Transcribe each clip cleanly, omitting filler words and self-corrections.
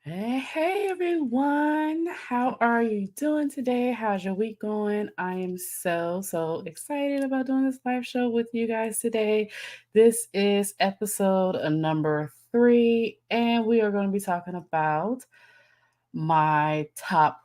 Hey everyone. How are you doing today? How's your week going? I am so excited about doing this live show with you guys today. This is episode number 3, and we are going to be talking about my top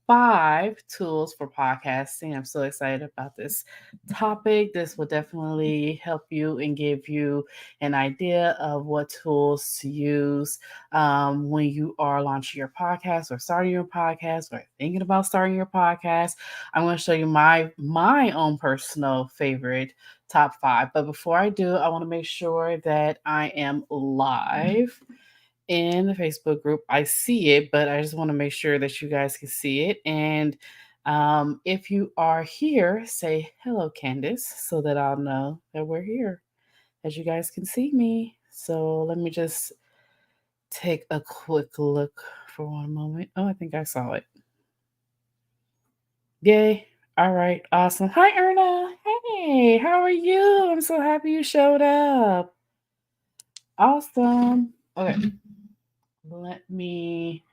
5 tools for podcasting. I'm so excited about this topic. This will definitely help you and give you an idea of what tools to use when you are launching your podcast or starting your podcast or thinking about starting your podcast. I'm going to show you my own personal favorite top 5. But before I do, I want to make sure that I am live in the Facebook group. I see it, but I just want to make sure that you guys can see it. And if you are here, say hello, Candace, so that I'll know that we're here, as you guys can see me. So let me just take a quick look for one moment. Oh, I think I saw it. Yay. All right. Awesome. Hi, Erna. Hey, how are you? I'm so happy you showed up. Awesome. Okay. Let me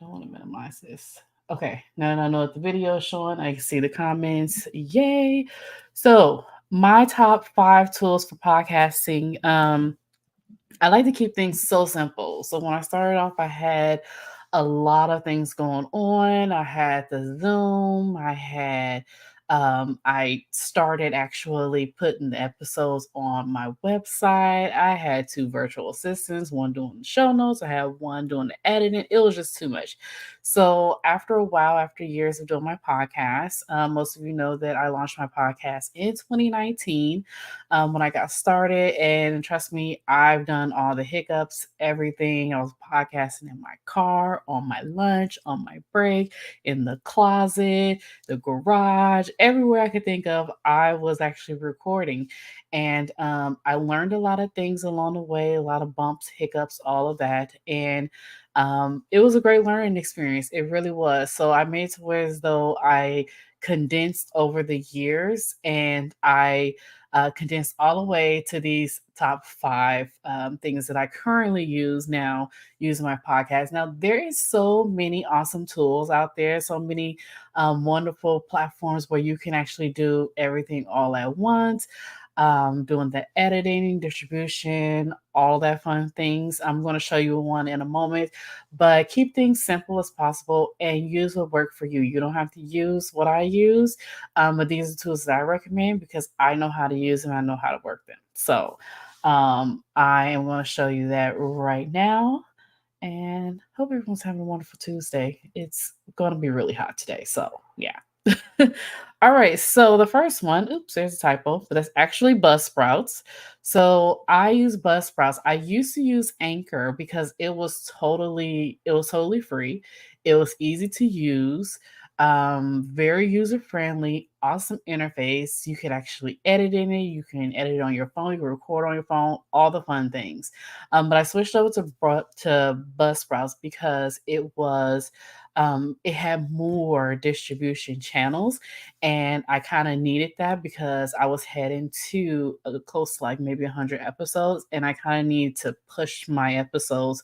Don't want to minimize this. Okay, now that I know what the video is showing, I can see the comments. Yay! So my top 5 tools for podcasting. I like to keep things so simple. So when I started off, I had a lot of things going on. I had the Zoom. I started actually putting the episodes on my website. I had 2 virtual assistants, one doing the show notes. I had one doing the editing. It was just too much. So after a while, after years of doing my podcast, most of you know that I launched my podcast in 2019 when I got started. And trust me, I've done all the hiccups, everything. I was podcasting in my car, on my lunch, on my break, in the closet, the garage, everywhere I could think of, I was actually recording. And I learned a lot of things along the way, a lot of bumps, hiccups, all of that. And it was a great learning experience. It really was. So I made it to where as though I condensed over the years and I condensed all the way to these top 5 things that I currently use now using my podcast. Now, there is so many awesome tools out there, so many wonderful platforms where you can actually do everything all at once. Doing the editing, distribution, all that fun things. I'm going to show you one in a moment, but keep things simple as possible and use what work for you. You don't have to use what I use, but these are tools that I recommend because I know how to use them. I know how to work them. So I am going to show you that right now. And hope everyone's having a wonderful Tuesday. It's going to be really hot today. So, yeah. All right. So, the first one, oops, there's a typo, but that's actually Buzzsprouts. So, I use Buzzsprouts. I used to use Anchor because it was totally free. It was easy to use, very user friendly, awesome interface. You could actually edit in it. You can edit it on your phone. You can record on your phone. All the fun things. But I switched over to Buzzsprouts because it had more distribution channels, and I kind of needed that because I was heading to close to like maybe 100 episodes, and I kind of need to push my episodes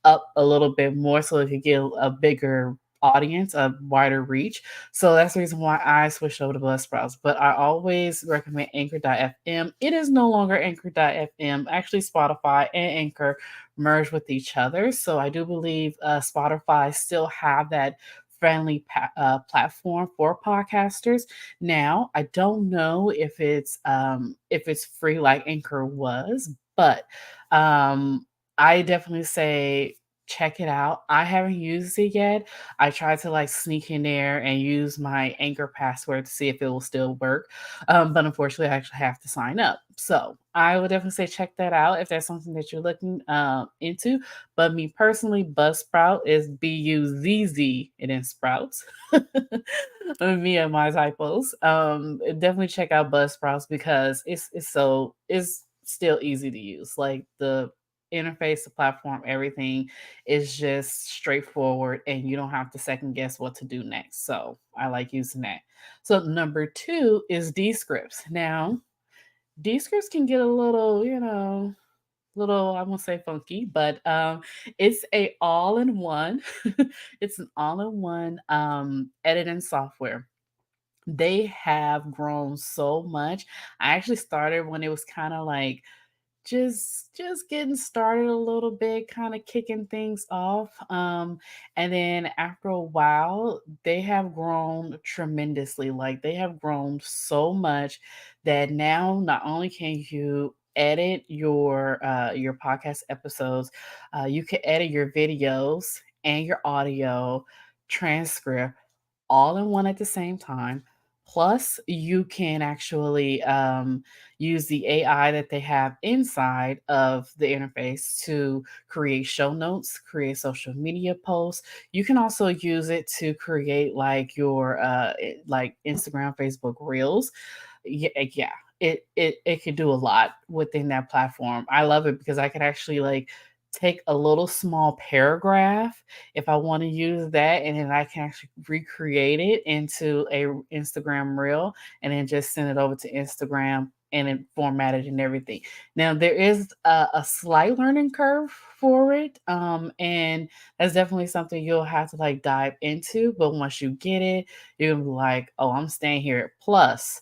up a little bit more so it could get a bigger audience, a wider reach. So that's the reason why I switched over to Buzzsprouts. But I always recommend Anchor.fm. It is no longer Anchor.fm. Actually, Spotify and Anchor merge with each other. So I do believe Spotify still have that friendly platform for podcasters. Now, I don't know if it's free like Anchor was, but I definitely say check it out. I haven't used it yet. I tried to like sneak in there and use my Anchor password to see if it will still work. But unfortunately, I actually have to sign up. So I would definitely say check that out if that's something that you're looking into. But me personally, Buzzsprout is Buzz and then Sprouts. Me and my typos. Definitely check out Buzzsprouts because it's still easy to use. Like the interface, the platform, everything is just straightforward and you don't have to second guess what to do next. So I like using that. So number 2 is Descripts. Now, Descripts can get a little, little, I won't say funky, but it's a all-in-one. It's an all-in-one editing software. They have grown so much. I actually started when it was kind of like just getting started a little bit, kind of kicking things off. And then after a while, they have grown tremendously. Like they have grown so much that now not only can you edit your podcast episodes, you can edit your videos and your audio transcript all in one at the same time. Plus, you can actually use the AI that they have inside of the interface to create show notes, create social media posts. You can also use it to create like your like Instagram, Facebook Reels. Yeah, it could do a lot within that platform. I love it because I could actually like take a little small paragraph if I want to use that, and then I can actually recreate it into a Instagram reel and then just send it over to Instagram and then format it and everything. Now there is a slight learning curve for it, and that's definitely something you'll have to like dive into. But once you get it, you'll be like, oh, I'm staying here. Plus,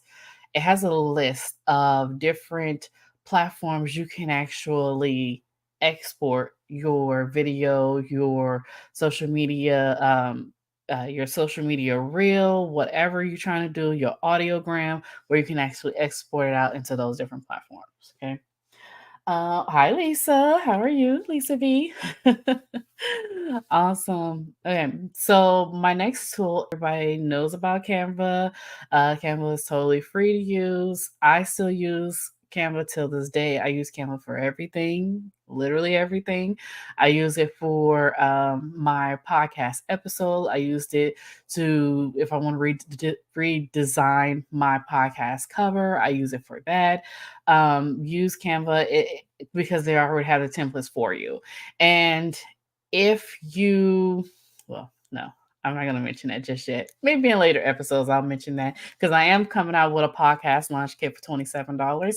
it has a list of different platforms you can actually export your video, your social media reel, whatever you're trying to do, your audiogram, where you can actually export it out into those different platforms. Okay. Hi, Lisa. How are you, Lisa V? Awesome. Okay, so my next tool, everybody knows about Canva. Canva is totally free to use. I still use Canva till this day. I use Canva for everything, literally everything. I use it for my podcast episode. I used it to, if I want to redesign my podcast cover, I use it for that. Use Canva because they already have the templates for you. And if you, well, no, I'm not going to mention that just yet. Maybe in later episodes, I'll mention that because I am coming out with a podcast launch kit for $27.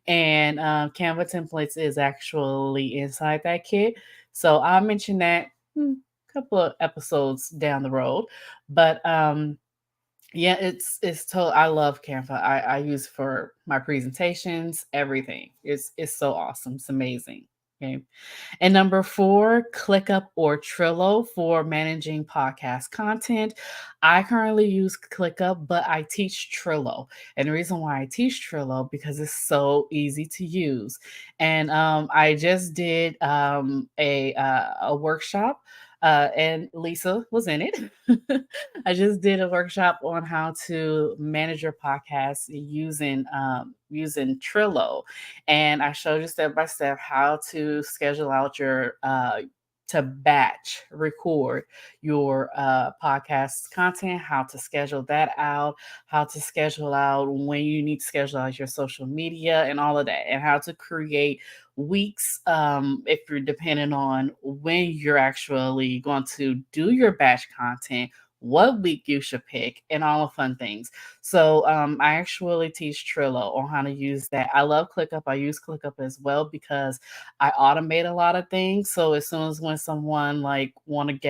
And Canva templates is actually inside that kit. So I'll mention that a couple of episodes down the road. But yeah, it's total. I love Canva. I use it for my presentations, everything. It's so awesome. It's amazing. Okay. And number four, ClickUp or Trello for managing podcast content. I currently use ClickUp, but I teach Trello. And the reason why I teach Trello because it's so easy to use. And I just did a workshop. And Lisa was in it. I just did a workshop on how to manage your podcast using Trello, and I showed you step by step how to schedule out your to batch record your podcast content, how to schedule that out, how to schedule out when you need to schedule out your social media and all of that, and how to create weeks if you're depending on when you're actually going to do your batch content, what week you should pick, and all the fun things. So I actually teach Trello on how to use that. I love ClickUp. I use ClickUp as well because I automate a lot of things. So as soon as when someone like want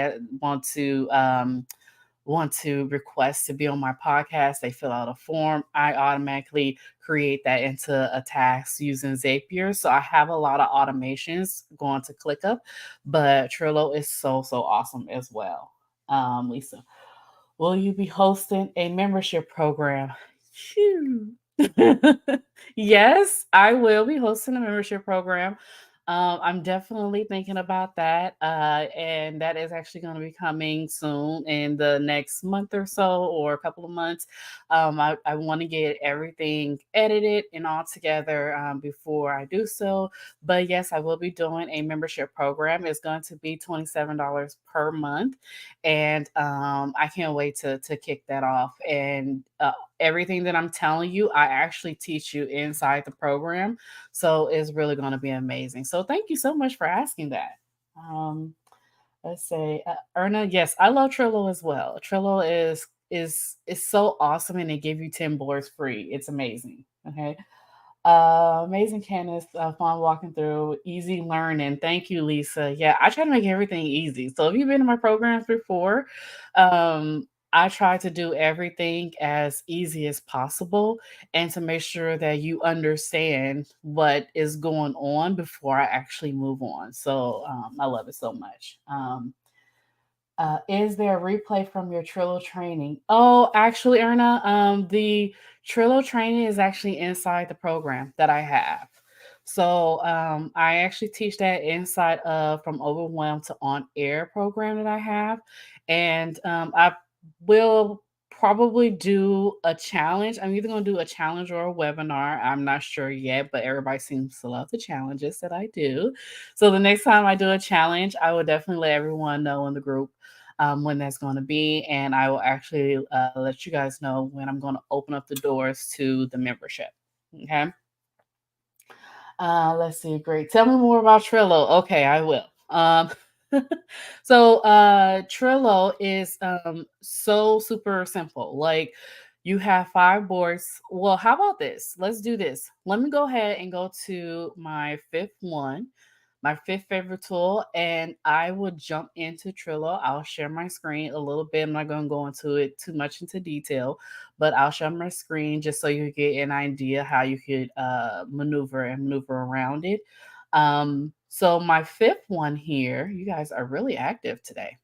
to request to be on my podcast, they fill out a form. I automatically create that into a task using Zapier. So I have a lot of automations going to ClickUp, but Trello is so awesome as well. Lisa, will you be hosting a membership program? Phew. Yes, I will be hosting a membership program. I'm definitely thinking about that. And that is actually going to be coming soon in the next month or so, or a couple of months. I want to get everything edited and all together before I do so. But yes, I will be doing a membership program. It's going to be $27 per month. And I can't wait to kick that off. And everything that I'm telling you, I actually teach you inside the program. So it's really going to be amazing. So thank you so much for asking that. Um, let's say, Erna, yes, I love Trello as well. Trello is so awesome, and they give you 10 boards free. It's amazing. Okay. Amazing Candace, fun walking through, easy learning. Thank you, Lisa. Yeah, I try to make everything easy. So if you've been in my programs before, I try to do everything as easy as possible and to make sure that you understand what is going on before I actually move on. So I love it so much. Is there a replay from your Trello training? Oh, actually, Erna, the Trello training is actually inside the program that I have. So I actually teach that inside of From Overwhelmed to On Air program that I have. And I will probably do a challenge. I'm either going to do a challenge or a webinar. I'm not sure yet, but everybody seems to love the challenges that I do. So the next time I do a challenge, I will definitely let everyone know in the group when that's going to be. And I will actually let you guys know when I'm going to open up the doors to the membership. Okay. Let's see. Great. Tell me more about Trello. Okay, I will. So Trello is so super simple. Like you have 5 boards. Well, how about this? Let's do this. Let me go ahead and go to my fifth one, my fifth favorite tool, and I will jump into Trello. I'll share my screen a little bit. I'm not going to go into it too much into detail, but I'll share my screen just so you get an idea how you could maneuver around it. So my fifth one here, you guys are really active today.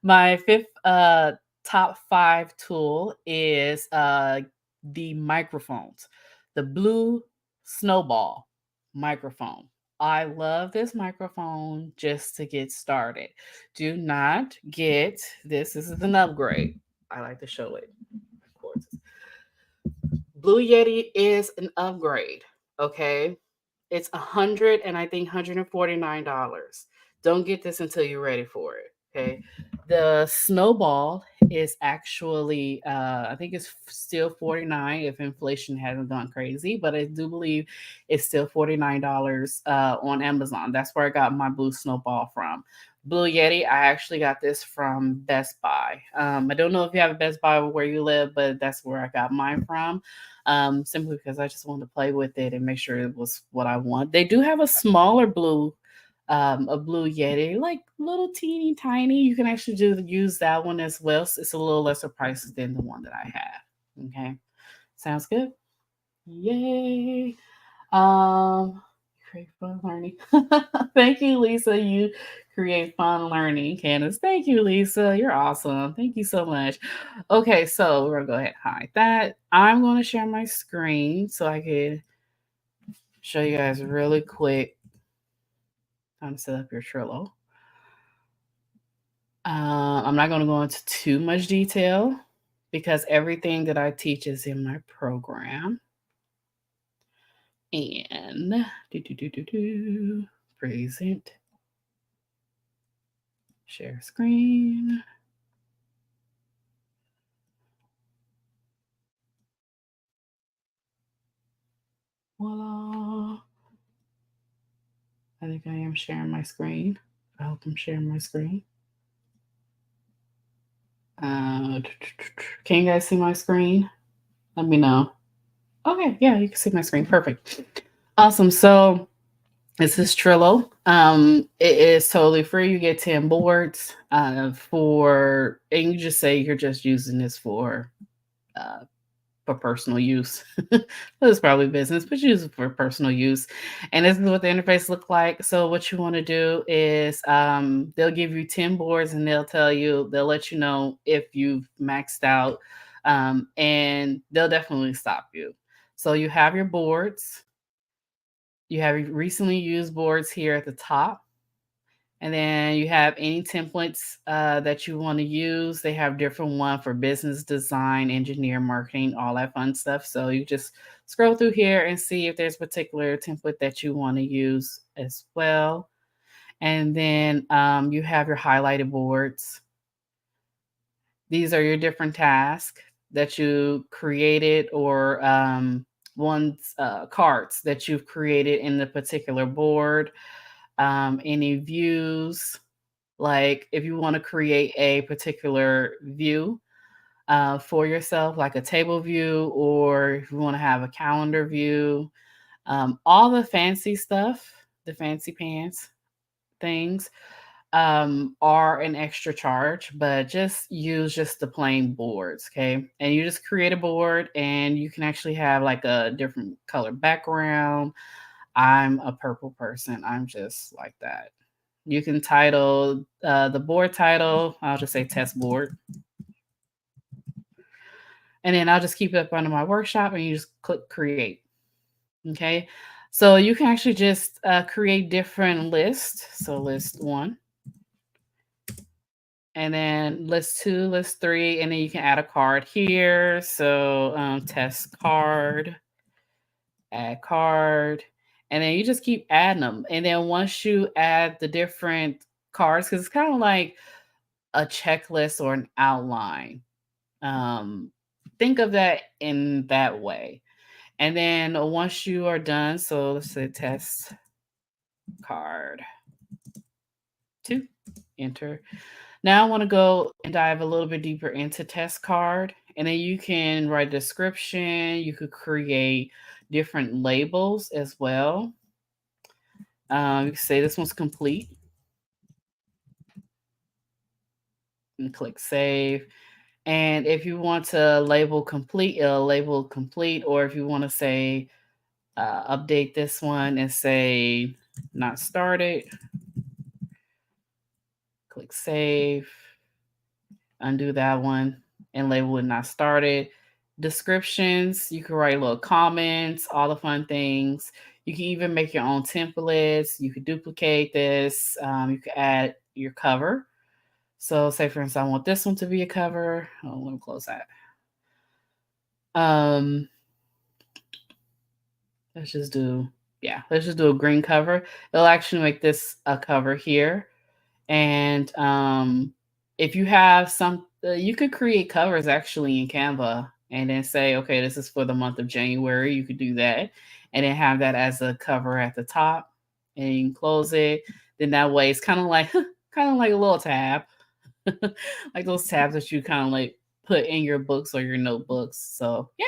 My fifth top 5 tool is the microphones, the Blue Snowball microphone. I love this microphone just to get started. Do not get this. This is an upgrade. I like to show it. Of course. Blue Yeti is an upgrade. Okay. It's 100 and I think $149. Don't get this until you're ready for it. Okay. The Snowball is actually I think it's still 49 if inflation hasn't gone crazy, but I do believe it's still $49 on Amazon. That's where I got my Blue Snowball from. Blue Yeti, I actually got this from Best Buy. I don't know if you have a Best Buy where you live, but that's where I got mine from. Simply because I just wanted to play with it and make sure it was what I want. They do have a smaller a Blue Yeti, like little teeny tiny. You can actually use that one as well. It's a little lesser prices than the one that I have. Okay, sounds good. Yay! Um, create fun learning. Thank you, Lisa. You create fun learning, Candace. Thank you, Lisa. You're awesome. Thank you so much. Okay, so we're gonna go ahead and hide that. I'm gonna share my screen so I can show you guys really quick how to set up your Trello. I'm not gonna go into too much detail because everything that I teach is in my program. And present, share screen. Voila. I think I am sharing my screen. I hope I'm sharing my screen. Can you guys see my screen? Let me know. Okay, yeah, you can see my screen. Perfect. Awesome. So this is Trello. It is totally free. You get 10 boards and you just say you're just using this uh, for personal use. It's probably business, but use it for personal use. And this is what the interface look like. So what you want to do is they'll give you 10 boards and they'll let you know if you've maxed out and they'll definitely stop you. So you have your boards, you have your recently used boards here at the top. And then you have any templates that you want to use. They have different one for business, design, engineer, marketing, all that fun stuff. So you just scroll through here and see if there's a particular template that you want to use as well. And then you have your highlighted boards. These are your different tasks that you created or ones cards that you've created in the particular board. Any views, like if you want to create a particular view, for yourself, like a table view, or if you want to have a calendar view. All the fancy stuff, the fancy pants things, are an extra charge, but just use just the plain boards, okay? And you just create a board and you can actually have like a different color background. I'm a purple person. I'm just like that. You can title the board title, I'll just say test board. And then I'll just keep it up under my workshop and you just click create. Okay. So you can actually just create different lists. So list one, and then list two, list three, and then you can add a card here. So test card, add card, and then you just keep adding them. And then once you add the different cards, because it's kind of like a checklist or an outline. Um, think of that in that way. And then once you are done, so let's say test card two, enter. Now I want to go and dive a little bit deeper into test card. And then you can write a description. You could create different labels as well. You can say this one's complete and click save. And if you want to label complete, it'll label complete. Or if you want to say update this one and say not started, click save, undo that one, and label it not started. Descriptions, you can write little comments, all the fun things. You can even make your own templates. You could duplicate this. You could add your cover. So, say for instance, I want this one to be a cover. Oh, let me close that. Let's just do a green cover. It'll actually make this a cover here. And if you have some, you could create covers actually in Canva and then say, okay, this is for the month of January. You could do that and then have that as a cover at the top, and you can close it. Then that way it's kind of like kind of like a little tab, like those tabs that you kind of like put in your books or your notebooks. So yeah.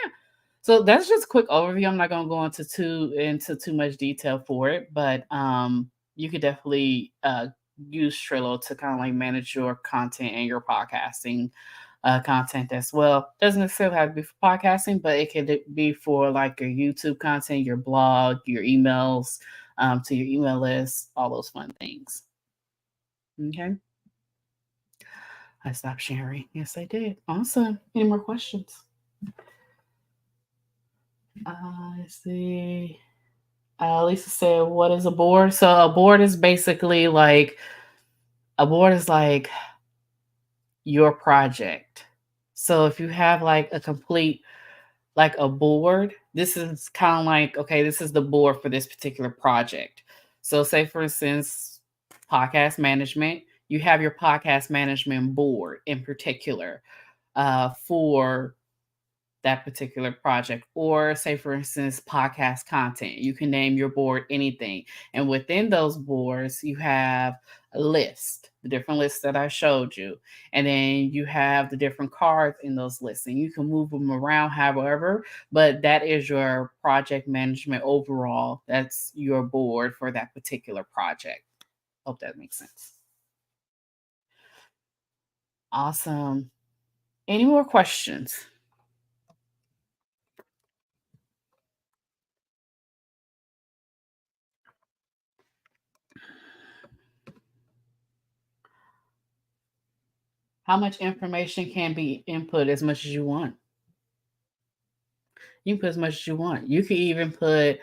So that's just a quick overview. I'm not going to go into too much detail for it, but you could definitely use Trello to kind of like manage your content and your podcasting content as well. Doesn't necessarily have to be for podcasting, but it could be for like your YouTube content, your blog, your emails to your email list, all those fun things. Okay. I stopped sharing. Yes, I did. Awesome. Any more questions? Let's see. Lisa said, "What is a board?" So a board is basically like your project. So if you have like a complete like a board, this is kind of like, okay, this is the board for this particular project. So say for instance, podcast management, you have your podcast management board in particular for that particular project. Or say for instance, podcast content, you can name your board anything, and within those boards you have a list, the different lists that I showed you, and then you have the different cards in those lists, and you can move them around however, but that is your project management overall. That's your board for that particular project. Hope that makes sense. Awesome. Any more questions? How much information can be input? As much as you want. You can put as much as you want. You could even put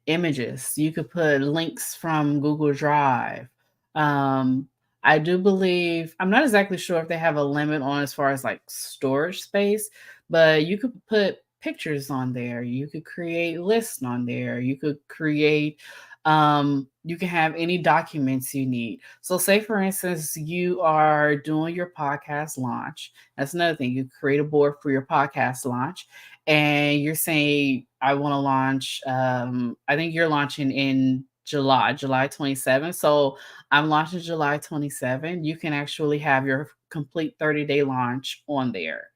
images. You could put links from Google Drive. Um, I do believe, I'm not exactly sure if they have a limit on as far as like storage space, but you could put pictures on there. You could create lists on there. You could create, you can have any documents you need. So, say for instance, you are doing your podcast launch. That's another thing. You create a board for your podcast launch, and you're saying I want to launch. I think you're launching in July 27th. So I'm launching July 27th. You can actually have your complete 30-day launch on there.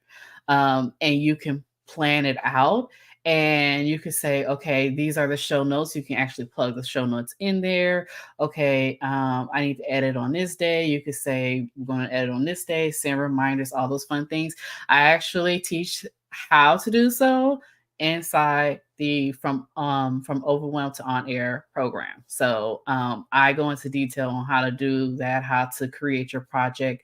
and you can plan it out. And you could say, okay, these are the show notes. You can actually plug the show notes in there. Okay, I need to edit on this day. You could say, we're going to edit on this day, send reminders, all those fun things. I actually teach how to do so inside the from Overwhelmed to On Air program. So I go into detail on how to do that, how to create your project,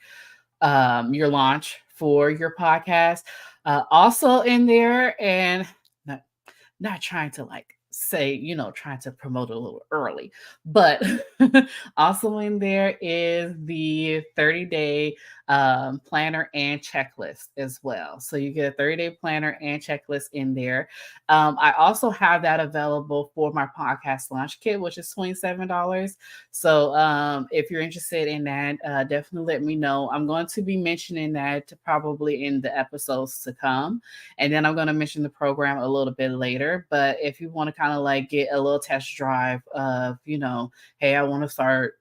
your launch for your podcast. Also in there, and not trying to like say, trying to promote it a little early, but also in there is the 30-day planner and checklist as well. So you get a 30-day planner and checklist in there. I also have that available for my podcast launch kit, which is $27. So if you're interested in that, definitely let me know. I'm going to be mentioning that probably in the episodes to come. And then I'm going to mention the program a little bit later. But if you want to kind of like get a little test drive of, hey, I want to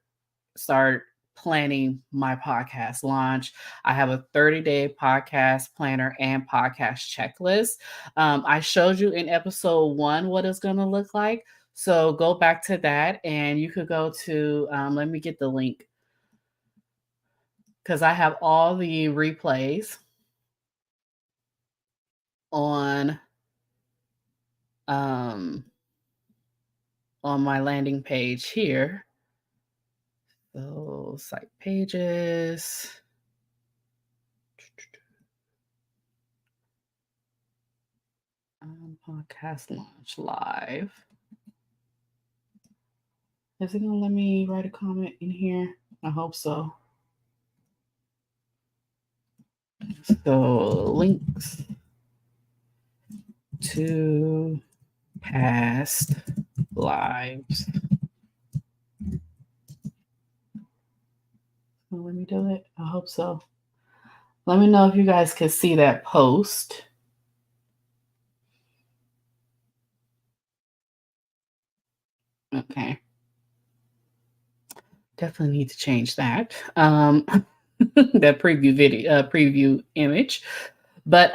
start planning my podcast launch, I have a 30-day podcast planner and podcast checklist. I showed you in episode 1 what it's going to look like. So go back to that, and you could go to, let me get the link, because I have all the replays on my landing page here. So site pages. Podcast launch live. Is it gonna let me write a comment in here? I hope so. So links to past lives. So let me do it. I hope so. Let me know if you guys can see that post. Okay. Definitely need to change that. That preview image. But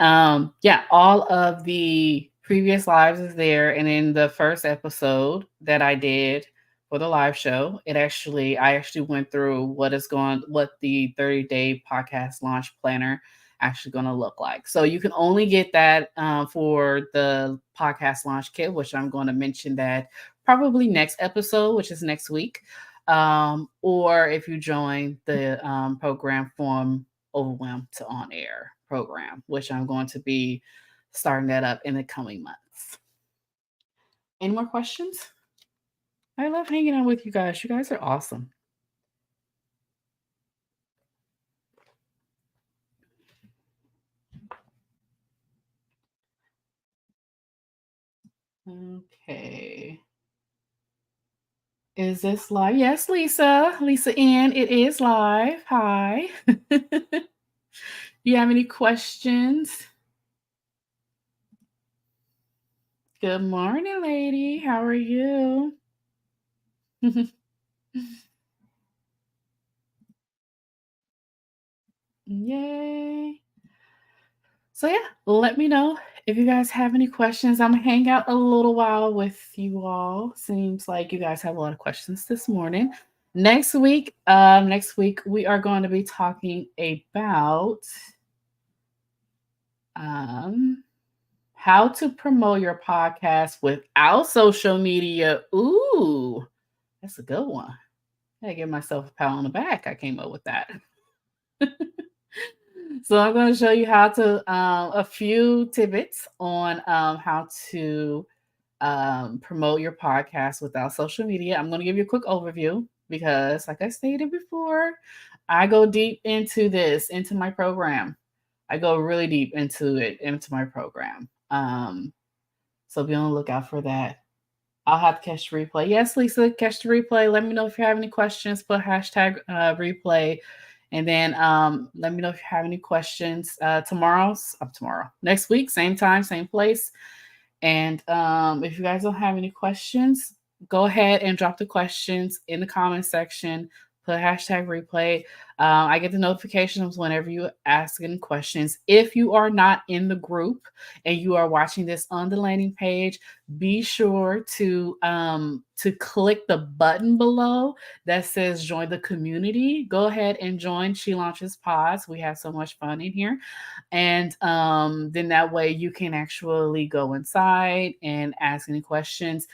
yeah, all of the previous lives is there. And in the first episode that I did for the live show, I actually went through what the 30-day podcast launch planner actually going to look like. So you can only get that for the podcast launch kit, which I'm going to mention that probably next episode, which is next week. Or if you join the program from Overwhelmed to On Air program, which I'm going to be starting that up in the coming months. Any more questions? I love hanging out with you guys. You guys are awesome. Okay. Is this live? Yes, Lisa. Lisa N. It is live. Hi. Do you have any questions? Good morning, lady. How are you? Yay. So yeah, let me know if you guys have any questions. I'm gonna hang out a little while with you all. Seems like you guys have a lot of questions this morning. Next week we are going to be talking about how to promote your podcast without social media. Ooh, that's a good one. I give myself a pat on the back. I came up with that. So I'm going to show you how to a few tidbits on how to promote your podcast without social media. I'm going to give you a quick overview because, like I stated before, I go deep into my program. I go really deep into my program. So be on the lookout for that. I'll have to catch the replay. Yes, Lisa, catch the replay. Let me know if you have any questions. Put hashtag replay. And then let me know if you have any questions tomorrow, next week, same time, same place. And if you guys don't have any questions, go ahead and drop the questions in the comment section put hashtag replay. I get the notifications whenever you ask any questions. If you are not in the group and you are watching this on the landing page, be sure to click the button below that says join the community. Go ahead and join She Launches Pods. We have so much fun in here. And then that way you can actually go inside and ask any questions.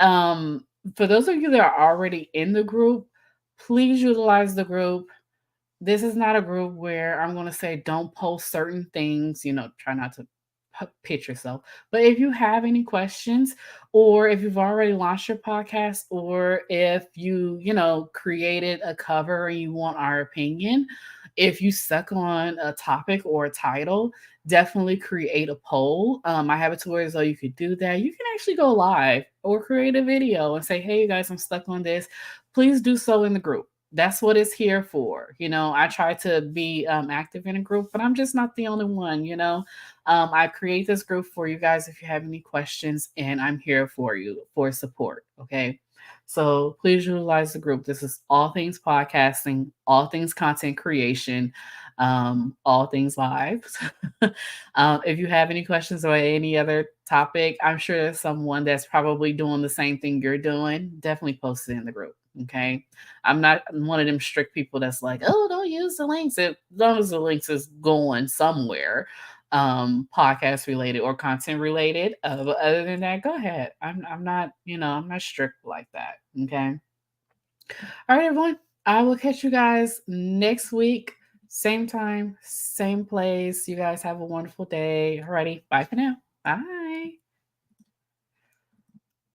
For those of you that are already in the group, please utilize the group. This is not a group where I'm going to say don't post certain things, try not to pitch yourself. But if you have any questions, or if you've already launched your podcast, or if created a cover and you want our opinion, if you stuck on a topic or a title, definitely create a poll. I have a tool so you could do that. You can actually go live or create a video and say, hey, you guys, I'm stuck on this. Please do so in the group. That's what it's here for. I try to be active in a group, but I'm just not the only one. I create this group for you guys if you have any questions, and I'm here for you for support. Okay. So please utilize the group. This is all things podcasting, all things content creation, all things live. If you have any questions or any other topic, I'm sure there's someone that's probably doing the same thing you're doing. Definitely post it in the group. Okay. I'm not one of them strict people that's like, oh, don't use the links. As long as the links is going somewhere, podcast related or content related. But other than that, go ahead. I'm not, I'm not strict like that. Okay. All right, everyone. I will catch you guys next week. Same time, same place. You guys have a wonderful day. Alrighty. Bye for now. Bye.